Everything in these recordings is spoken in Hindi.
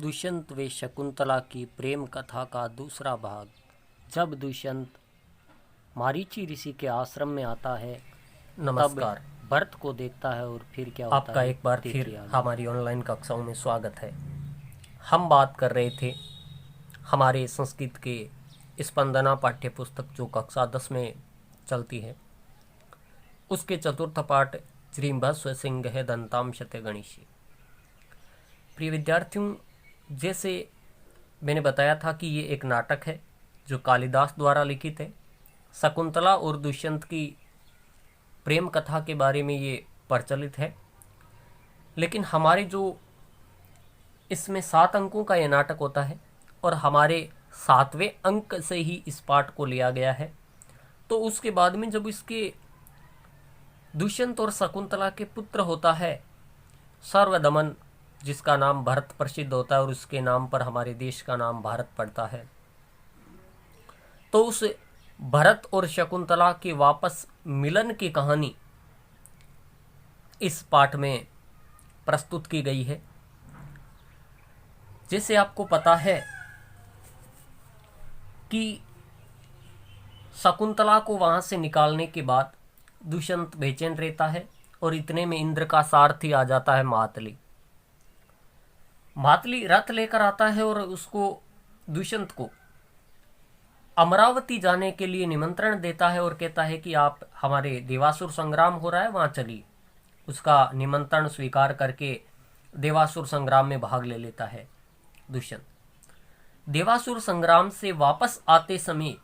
दुष्यंत व शकुंतला की प्रेम कथा का दूसरा भाग। जब दुष्यंत मारीची ऋषि के आश्रम में आता है नमस्कार। तब भरत को देखता है और फिर क्या होता आपका है एक बार देखिए फिर आगे। हमारी ऑनलाइन कक्षाओं में स्वागत है। हम बात कर रहे थे हमारे संस्कृत के स्पंदना पाठ्य पुस्तक जो कक्षा 10 में चलती है, उसके चतुर्थ पाठ श्री भस्व सिंह है दंताम शत गणिशी। प्रिय विद्यार्थियों, जैसे मैंने बताया था कि ये एक नाटक है जो कालिदास द्वारा लिखित है। शकुंतला और दुष्यंत की प्रेम कथा के बारे में ये प्रचलित है, लेकिन हमारे जो इसमें 7 अंकों का ये नाटक होता है और हमारे 7वें अंक से ही इस पाठ को लिया गया है। तो उसके बाद में जब इसके दुष्यंत और शकुंतला के पुत्र होता है सर्वदमन, जिसका नाम भरत प्रसिद्ध होता है और उसके नाम पर हमारे देश का नाम भारत पड़ता है, तो उस भरत और शकुंतला के वापस मिलन की कहानी इस पाठ में प्रस्तुत की गई है। जैसे आपको पता है कि शकुंतला को वहां से निकालने के बाद दुष्यंत बेचैन रहता है और इतने में इंद्र का सारथी आ जाता है मातली। मातली रथ लेकर आता है और उसको दुष्यंत को अमरावती जाने के लिए निमंत्रण देता है और कहता है कि आप हमारे देवासुर संग्राम हो रहा है वहां चलिए। उसका निमंत्रण स्वीकार करके देवासुर संग्राम में भाग ले लेता है दुष्यंत। देवासुर संग्राम से वापस आते समय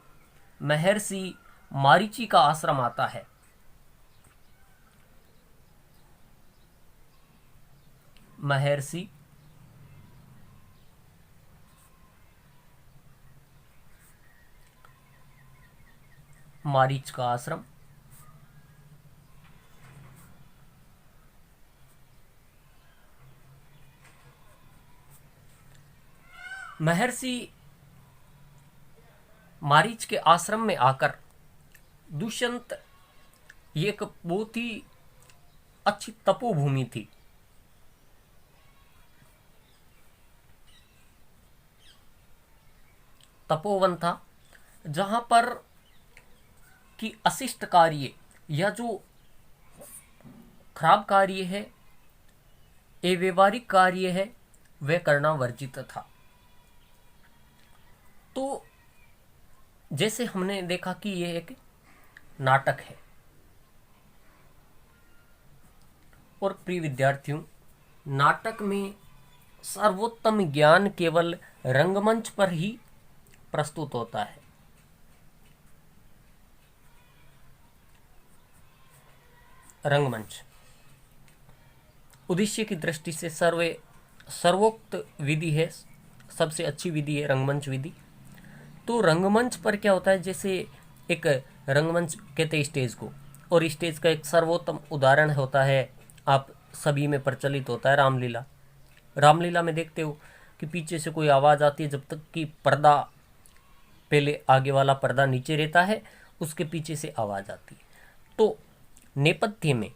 महर्षि मारीची का आश्रम आता है। महर्षि मारीच का आश्रम महर्षि मारीच के आश्रम में आकर दुष्यंत, ये एक बहुत ही अच्छी तपोभूमि थी। तपोवन था जहां पर कि अशिष्ट कार्य या जो खराब कार्य है, अव्यवहारिक कार्य है, वह करना वर्जित था। तो जैसे हमने देखा कि यह एक नाटक है और प्रिय विद्यार्थियों, नाटक में सर्वोत्तम ज्ञान केवल रंगमंच पर ही प्रस्तुत होता है। रंगमंच उद्देश्य की दृष्टि से सर्वोक्त विधि है, सबसे अच्छी विधि है रंगमंच विधि। तो रंगमंच पर क्या होता है, जैसे एक रंगमंच कहते हैं स्टेज को, और स्टेज का एक सर्वोत्तम उदाहरण होता है, आप सभी में प्रचलित होता है रामलीला। रामलीला में देखते हो कि पीछे से कोई आवाज़ आती है, जब तक कि पर्दा, पहले आगे वाला पर्दा नीचे रहता है, उसके पीछे से आवाज़ आती है। तो नेपथ्य में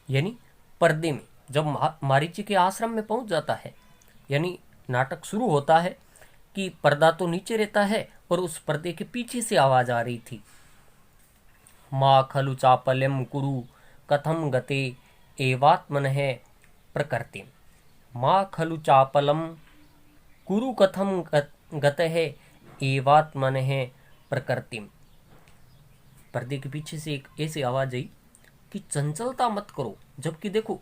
यानी पर्दे में जब मारीची के आश्रम में पहुंच जाता है, यानी नाटक शुरू होता है कि पर्दा तो नीचे रहता है और उस पर्दे के पीछे से आवाज आ रही थी, माँ खलु चापल्यम कुरु कथम गते एवात्मनः प्रकृतिम। माँ खलु चापलम कुरु कथम गतः एवात्मनः प्रकृतिम। पर्दे के पीछे से एक ऐसी आवाज आई कि चंचलता मत करो। जबकि देखो,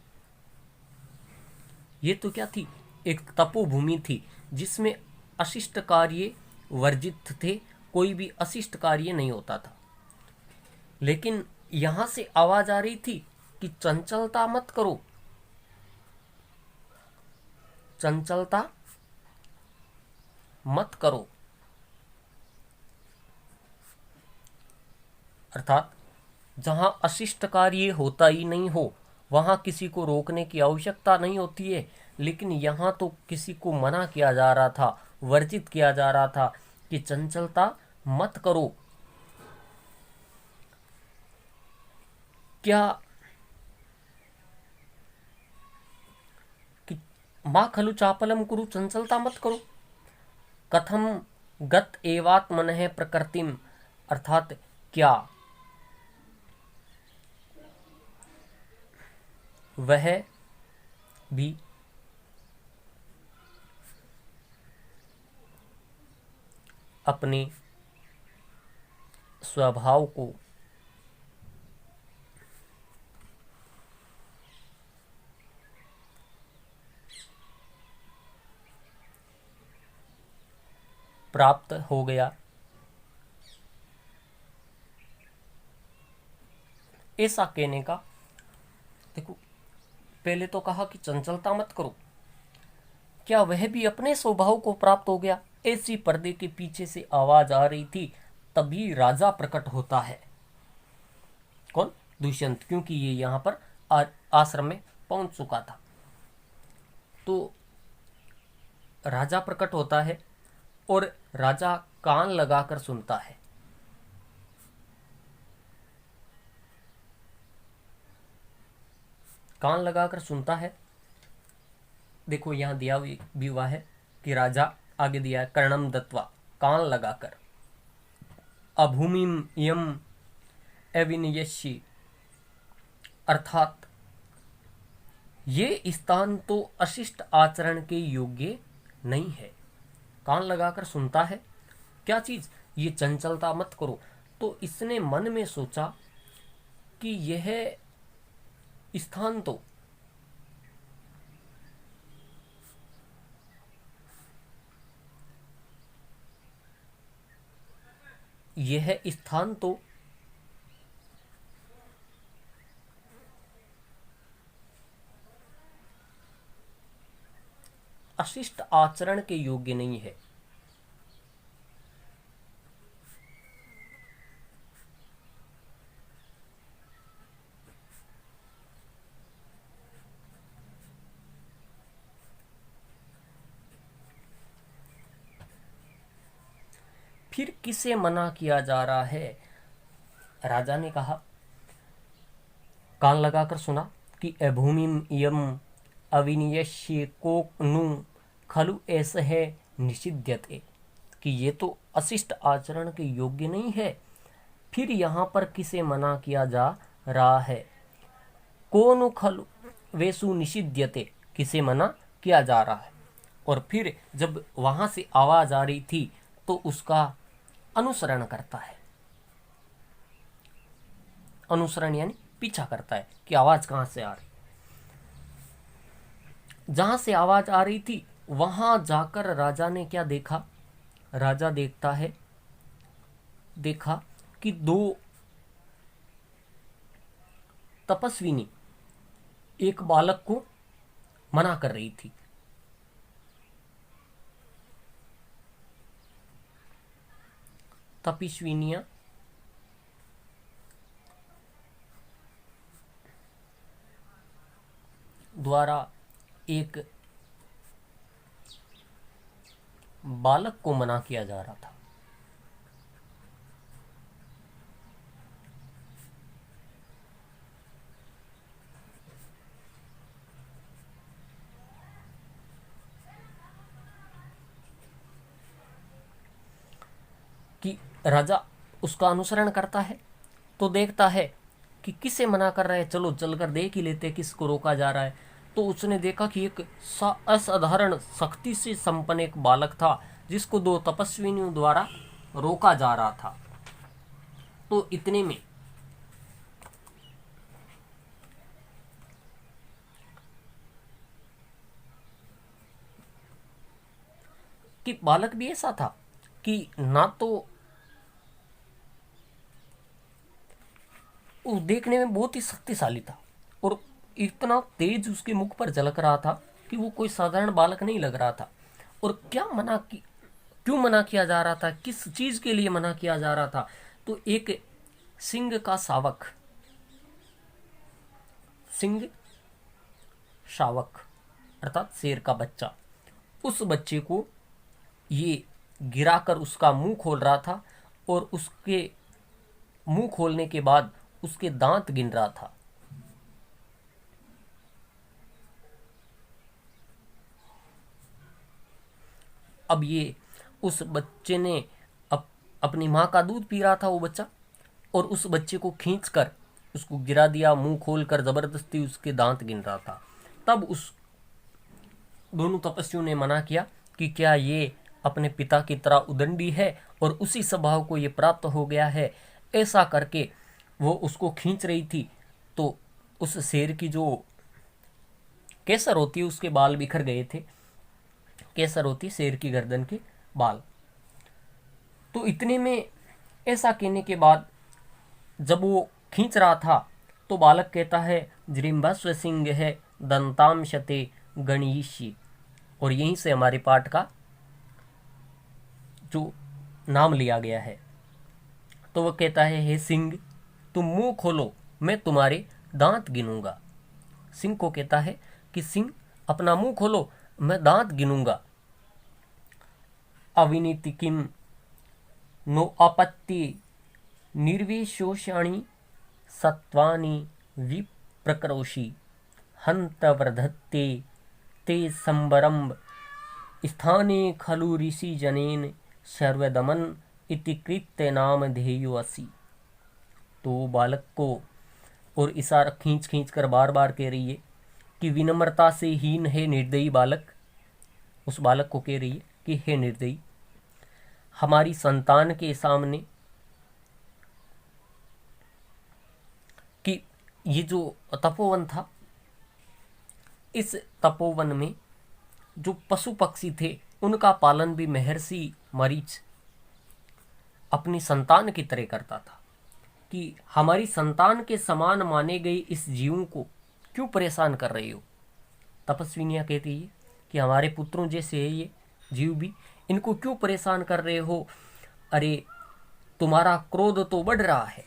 ये तो क्या थी, एक तपोभूमि थी जिसमें अशिष्ट कार्य वर्जित थे, कोई भी अशिष्ट कार्य नहीं होता था। लेकिन यहां से आवाज आ रही थी कि चंचलता मत करो, चंचलता मत करो। अर्थात जहां अशिष्ट कार्य होता ही नहीं हो, वहां किसी को रोकने की आवश्यकता नहीं होती है। लेकिन यहां तो किसी को मना किया जा रहा था, वर्जित किया जा रहा था कि चंचलता मत करो। क्या कि माँ खलु चापलम कुरु, चंचलता मत करो। कथम गत एवात्मनः प्रकृतिम, अर्थात क्या वह भी अपने स्वभाव को प्राप्त हो गया। ऐसा कहने का, देखो पहले तो कहा कि चंचलता मत करो, क्या वह भी अपने स्वभाव को प्राप्त हो गया? ऐसी पर्दे के पीछे से आवाज आ रही थी। तभी राजा प्रकट होता है। कौन? दुष्यंत, क्योंकि ये यहां पर आश्रम में पहुंच चुका था। तो राजा प्रकट होता है और राजा कान लगाकर सुनता है। कान लगाकर सुनता है। देखो यहां दिया भी हुआ है कि राजा आगे दिया है, कर्णम दत्वा, कान लगाकर, अभूमिम यम अविनयशी, अर्थात ये स्थान तो अशिष्ट आचरण के योग्य नहीं है। कान लगाकर सुनता है क्या चीज? ये चंचलता मत करो। तो इसने मन में सोचा कि यह स्थान तो अशिष्ट आचरण के योग्य नहीं है। फिर किसे मना किया जा रहा है? राजा ने कहा, कान लगाकर सुना कि अभूमिम यम अविनियश्य को नु खलु ऐसे है निषिध्यते, कि ये तो अशिष्ट आचरण के योग्य नहीं है। फिर यहाँ पर किसे मना किया जा रहा है? कोनु खलु वेसु निषिध्यते, किसे मना किया जा रहा है। और फिर जब वहां से आवाज आ रही थी तो उसका अनुसरण करता है। अनुसरण यानी पीछा करता है कि आवाज कहां से आ रही। जहां से आवाज आ रही थी वहां जाकर राजा ने क्या देखा? राजा देखा कि दो तपस्विनी एक बालक को मना कर रही थी। तपस्विनियां द्वारा एक बालक को मना किया जा रहा था। कि राजा उसका अनुसरण करता है तो देखता है कि किसे मना कर रहा है, चलो चलकर देख ही लेते किसको रोका जा रहा है। तो उसने देखा कि एक असाधारण शक्ति से संपन्न एक बालक था जिसको दो तपस्विनियों द्वारा रोका जा रहा था। तो इतने में कि बालक भी ऐसा था कि ना तो वो देखने में बहुत ही शक्तिशाली था और इतना तेज उसके मुख पर झलक रहा था कि वो कोई साधारण बालक नहीं लग रहा था। और क्यों मना किया जा रहा था? किस चीज के लिए मना किया जा रहा था? तो एक सिंह का शावक, सिंह शावक अर्थात शेर का बच्चा, उस बच्चे को ये गिराकर उसका मुंह खोल रहा था और उसके मुंह खोलने के बाद उसके दांत गिन रहा था। अब ये उस बच्चे ने अपनी माँ का दूध पी रहा था वो बच्चा, और उस बच्चे को खींचकर उसको गिरा दिया, मुंह खोलकर जबरदस्ती उसके दांत गिन रहा था। तब उस दोनों तपस्वियों ने मना किया कि क्या ये अपने पिता की तरह उदंडी है और उसी स्वभाव को ये प्राप्त हो गया है। ऐसा करके वो उसको खींच रही थी, तो उस शेर की जो केसर होती है उसके बाल बिखर गए थे। केसर होती है शेर की गर्दन के बाल। तो इतने में ऐसा कहने के बाद जब वो खींच रहा था तो बालक कहता है जृंभस्व सिंह है दंताम शते गणीषी। और यहीं से हमारे पाठ का जो नाम लिया गया है। तो वो कहता है हे सिंह, तुम मुंह खोलो, मैं तुम्हारे दांत गिनूंगा। सिंह को कहता है कि सिंह अपना मुंह खोलो, मैं दांत गिनूंगा। अविनीति किम नो आपत्ति निर्विशोषाणी सत्वानि विप्रकरोषि हंत वर्धत्ते ते संबरम स्थाने खलु ऋषि जनेन सर्वदमन इति कृत्य नाम ध्येयो असि। तो बालक को और इशारा खींच खींच कर बार बार कह रही है कि विनम्रता से हीन है निर्दयी बालक। उस बालक को कह रही है कि हे निर्दयी, हमारी संतान के सामने कि ये जो तपोवन था, इस तपोवन में जो पशु पक्षी थे उनका पालन भी महर्षि मरीच अपनी संतान की तरह करता था। कि हमारी संतान के समान माने गए इस जीव को क्यों परेशान कर रहे हो। तपस्विनियाँ कहती है कि हमारे पुत्रों जैसे है ये जीव भी, इनको क्यों परेशान कर रहे हो। अरे तुम्हारा क्रोध तो बढ़ रहा है।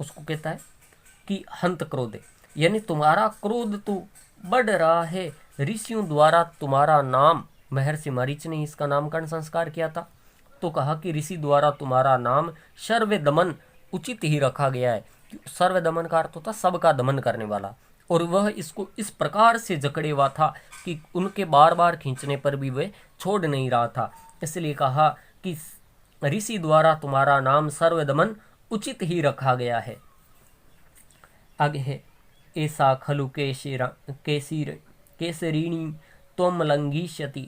उसको कहता है कि हंत क्रोध, यानी तुम्हारा क्रोध तो बढ़ रहा है। ऋषियों द्वारा तुम्हारा नाम, महर्षि मरीच ने इसका नामकरण संस्कार किया था, तो कहा कि ऋषि द्वारा तुम्हारा नाम सर्वदमन उचित ही रखा गया है। सर्वदमन का अर्थ होता सबका दमन करने वाला, और वह इसको इस प्रकार से जकड़े हुआ था कि उनके बार बार खींचने पर भी वह छोड़ नहीं रहा था। इसलिए कहा कि ऋषि द्वारा तुम्हारा नाम सर्वदमन उचित ही रखा गया है। आगे है ऐसा खलु केसरीणी त्वम लंघिष्यति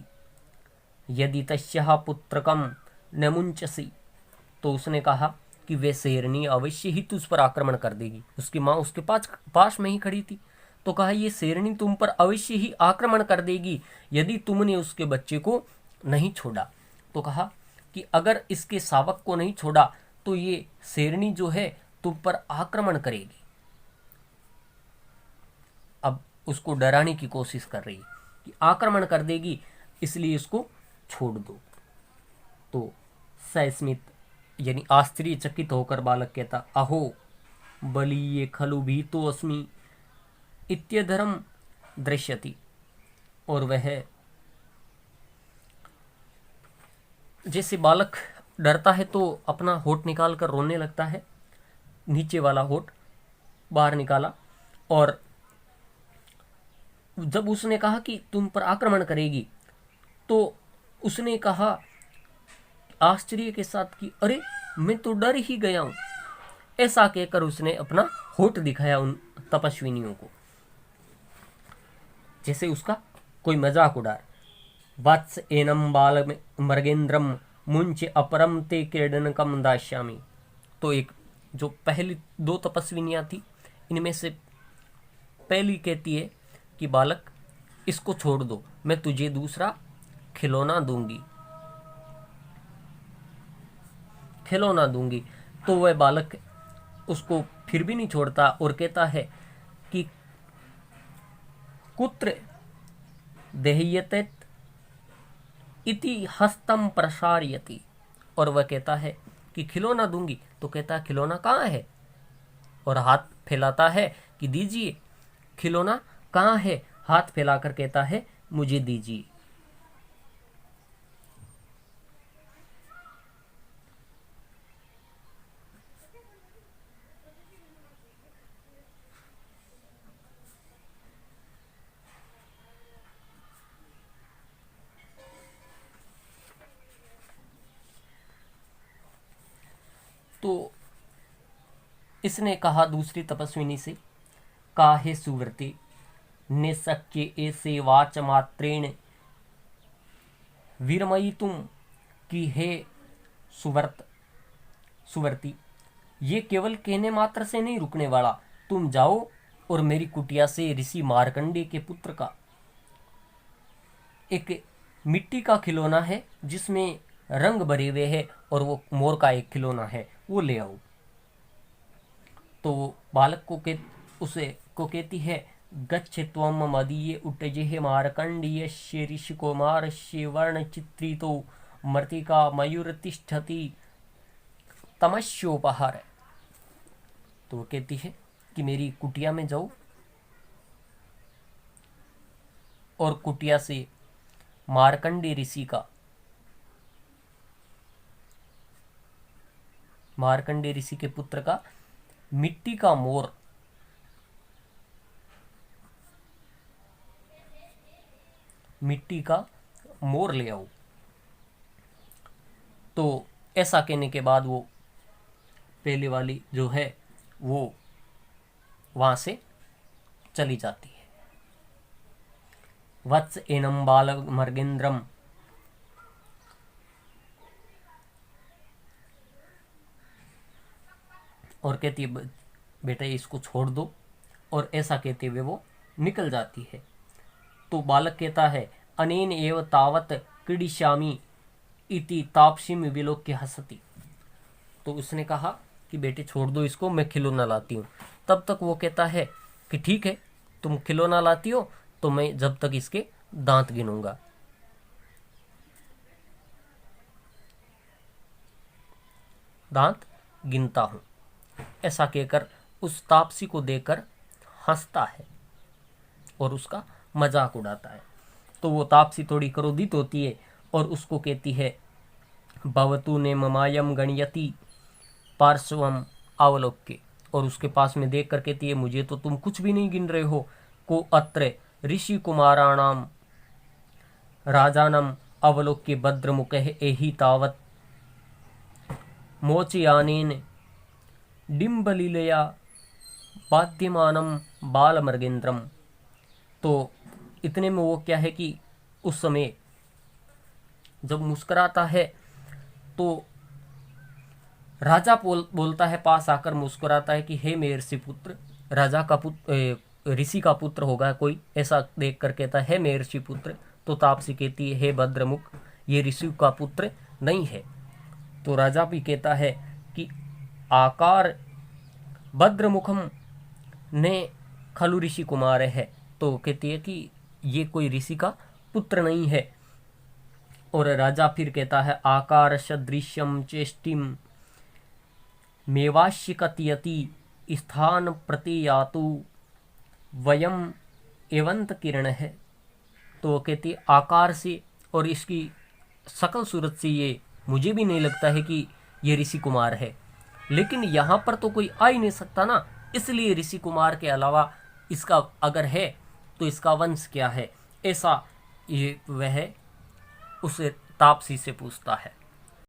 यदि तस्याः पुत्रकम न मुंचसी। तो उसने कहा कि वे शेरनी अवश्य ही तुझ पर आक्रमण कर देगी। उसकी माँ उसके पास में ही खड़ी थी। तो कहा ये शेरनी तुम पर अवश्य ही आक्रमण कर देगी यदि तुमने उसके बच्चे को नहीं छोड़ा। तो कहा कि अगर इसके शावक को नहीं छोड़ा तो ये शेरनी जो है तुम पर आक्रमण करेगी। अब उसको डराने की कोशिश कर रही है कि आक्रमण कर देगी, इसलिए इसको छोड़ दो। तो सस्मित यानी आश्चर्यचकित होकर बालक कहता अहो बलीये खलु भीतो अस्मि इत्यधरम दृश्यति। और वह जैसे बालक डरता है तो अपना होठ निकाल कर रोने लगता है, नीचे वाला होठ बाहर निकाला। और जब उसने कहा कि तुम पर आक्रमण करेगी तो उसने कहा आश्चर्य के साथ कि अरे मैं तो डर ही गया हूं। ऐसा कहकर उसने अपना होठ दिखाया उन तपस्विनियों को, जैसे उसका कोई मजाक उड़ा। वत्स एनम बाल मर्गेंद्रम मुंच अपरम ते क्रीडनकम दास्यामि। तो एक जो पहली दो तपस्विनियां थी, इनमें से पहली कहती है कि बालक इसको छोड़ दो, मैं तुझे दूसरा खिलौना दूंगी, खिलौना दूंगी। तो वह बालक उसको फिर भी नहीं छोड़ता और कहता है कि कुत्र देह्यते इति हस्तम प्रसारयति। और वह कहता है कि खिलौना दूंगी, तो कहता है खिलौना कहाँ है, और हाथ फैलाता है कि दीजिए। खिलौना कहाँ है, हाथ फैलाकर कहता है मुझे दीजिए। इसने कहा दूसरी तपस्विनी से, काहे सुव्रते ने शक्य ऐसे वाच मात्रेण विरमयी तुम कि हे सुवर्ती, ये केवल कहने मात्र से नहीं रुकने वाला। तुम जाओ और मेरी कुटिया से ऋषि मार्कंडे के पुत्र का एक मिट्टी का खिलौना है जिसमें रंग भरे हुए है और वो मोर का एक खिलौना है, वो ले आओ। तो वो बालक को कहती है, गच्छ त्वम मदीय उटजेह मार्कंडीय ऋषि कुमार वर्ण चित्रितो मृतिका मयूर तिष्ठति तमस्योपहार। तो वो कहती है कि मेरी कुटिया में जाओ और कुटिया से मार्कंडे ऋषि के पुत्र का मिट्टी का मोर ले आओ। तो ऐसा कहने के बाद वो पहले वाली जो है वो वहां से चली जाती है। वत्स एनम बाल मर्गेंद्रम, और कहती है बेटा इसको छोड़ दो, और ऐसा कहते हुए वो निकल जाती है। तो बालक कहता है, अनेन एव तावत क्रीडिष्यामि इति तापसीम विलोक्य हसति। तो उसने कहा कि बेटे छोड़ दो इसको, मैं खिलौना लाती हूँ। तब तक वो कहता है कि ठीक है, तुम खिलौना लाती हो तो मैं जब तक इसके दांत गिनूंगा। दांत गिनता हूं, ऐसा कहकर उस तापसी को देकर हंसता है और उसका मजाक उड़ाता है। तो वो तापसी थोड़ी क्रोधित होती है और उसको कहती है, भवतु ने ममायम गणयति पार्श्वम अवलोक्य, और उसके पास में देख कर कहती है, मुझे तो तुम कुछ भी नहीं गिन रहे हो। को अत्र ऋषि कुमाराणाम राजानम अवलोक्य भद्रमुख एहि तावत मोचयानेन डिम्बलीलया बाध्यमानम बालमर्गेंद्रम। तो इतने में वो क्या है कि उस समय जब मुस्कुराता है तो राजा बोलता है, पास आकर मुस्कुराता है कि हे मेरे पुत्र, राजा का पुत्र ऋषि का पुत्र होगा कोई, ऐसा देख कर कहता है, हे मेरे पुत्र। तो तापसी कहती है, हे भद्रमुख, ये ऋषि का पुत्र नहीं है। तो राजा भी कहता है कि आकार भद्रमुखम ने खलु ऋषि कुमार है। तो कहती है कि ये कोई ऋषि का पुत्र नहीं है। और राजा फिर कहता है, आकार सदृश्यम चेष्टिम मेवाश्य कथयति स्थान प्रतियातु वयम एवंत किरण है। तो वो कहती है, आकार से और इसकी सकल सूरत से ये मुझे भी नहीं लगता है कि ये ऋषि कुमार है, लेकिन यहाँ पर तो कोई आ ही नहीं सकता ना, इसलिए ऋषि कुमार के अलावा इसका अगर है तो इसका वंश क्या है, ऐसा ये वह उसे तापसी से पूछता है।